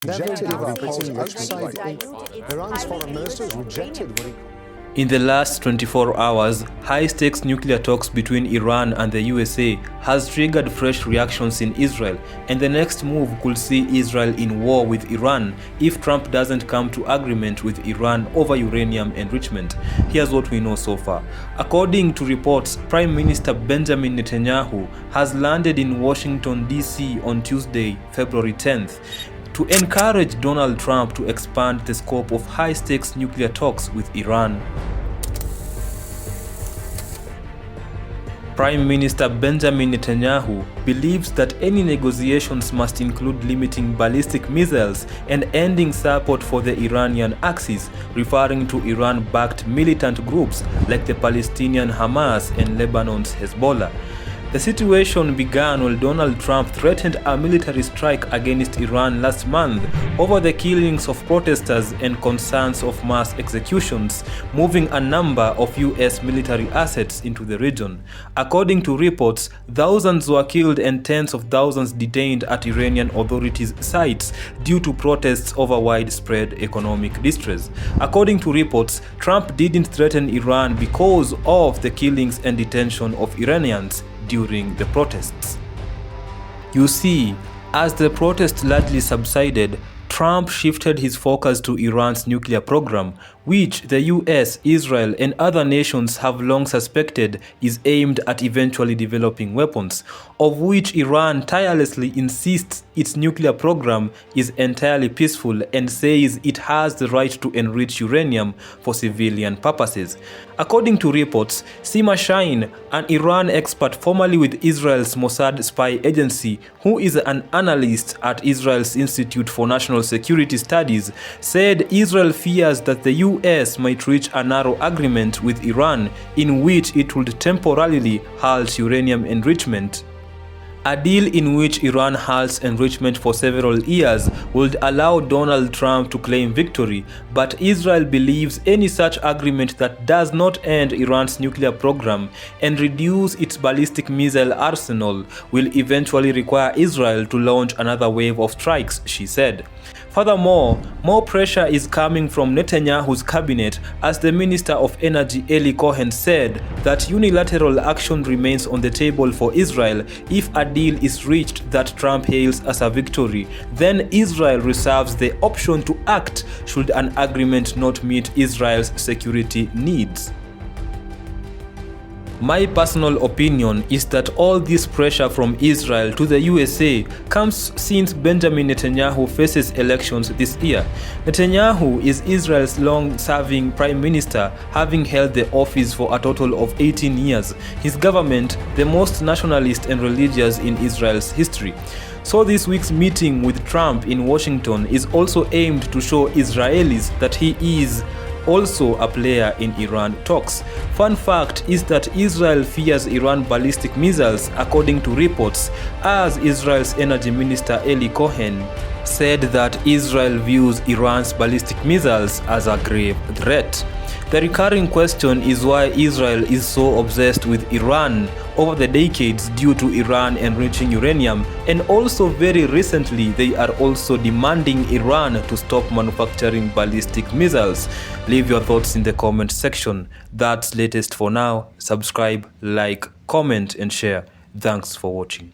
Iran's foreign ministers rejected what he In the last 24 hours, high-stakes nuclear talks between Iran and the USA has triggered fresh reactions in Israel, and the next move could see Israel in war with Iran if Trump doesn't come to agreement with Iran over uranium enrichment. Here's what we know so far. According to reports, Prime Minister Benjamin Netanyahu has landed in Washington, D.C. on Tuesday, February 10th. to encourage Donald Trump to expand the scope of high-stakes nuclear talks with Iran. Prime Minister Benjamin Netanyahu believes that any negotiations must include limiting ballistic missiles and ending support for the Iranian Axis, referring to Iran-backed militant groups like the Palestinian Hamas and Lebanon's Hezbollah. The situation began while Donald Trump threatened a military strike against Iran last month over the killings of protesters and concerns of mass executions, moving a number of U.S. military assets into the region. According to reports, thousands were killed and tens of thousands detained at Iranian authorities' sites due to protests over widespread economic distress. According to reports, Trump didn't threaten Iran because of the killings and detention of Iranians during the protests. You see, as the protests largely subsided, Trump shifted his focus to Iran's nuclear program, which the US, Israel, and other nations have long suspected is aimed at eventually developing weapons, of which Iran tirelessly insists its nuclear program is entirely peaceful and says it has the right to enrich uranium for civilian purposes. According to reports, Sima Shine, an Iran expert formerly with Israel's Mossad spy agency, who is an analyst at Israel's Institute for National Security Studies, said Israel fears that the US might reach a narrow agreement with Iran in which it would temporarily halt uranium enrichment. A deal in which Iran halts enrichment for several years would allow Donald Trump to claim victory, but Israel believes any such agreement that does not end Iran's nuclear program and reduce its ballistic missile arsenal will eventually require Israel to launch another wave of strikes, she said. Furthermore, more pressure is coming from Netanyahu's cabinet as the Minister of Energy Eli Cohen said that unilateral action remains on the table for Israel if a deal is reached that Trump hails as a victory. Then Israel reserves the option to act should an agreement not meet Israel's security needs. My personal opinion is that all this pressure from Israel to the USA comes since Benjamin Netanyahu faces elections this year. Netanyahu is Israel's long-serving prime minister, having held the office for a total of 18 years. His government, the most nationalist and religious in Israel's history. So this week's meeting with Trump in Washington is also aimed to show Israelis that he is also a player in Iran talks. Fun fact is that Israel fears Iran ballistic missiles, according to reports, as Israel's energy minister Eli Cohen said that Israel views Iran's ballistic missiles as a grave threat. The recurring question is why Israel is so obsessed with Iran over the decades due to Iran enriching uranium, and also very recently they are also demanding Iran to stop manufacturing ballistic missiles. Leave your thoughts in the comment section. That's latest for now. Subscribe, like, comment and share. Thanks for watching.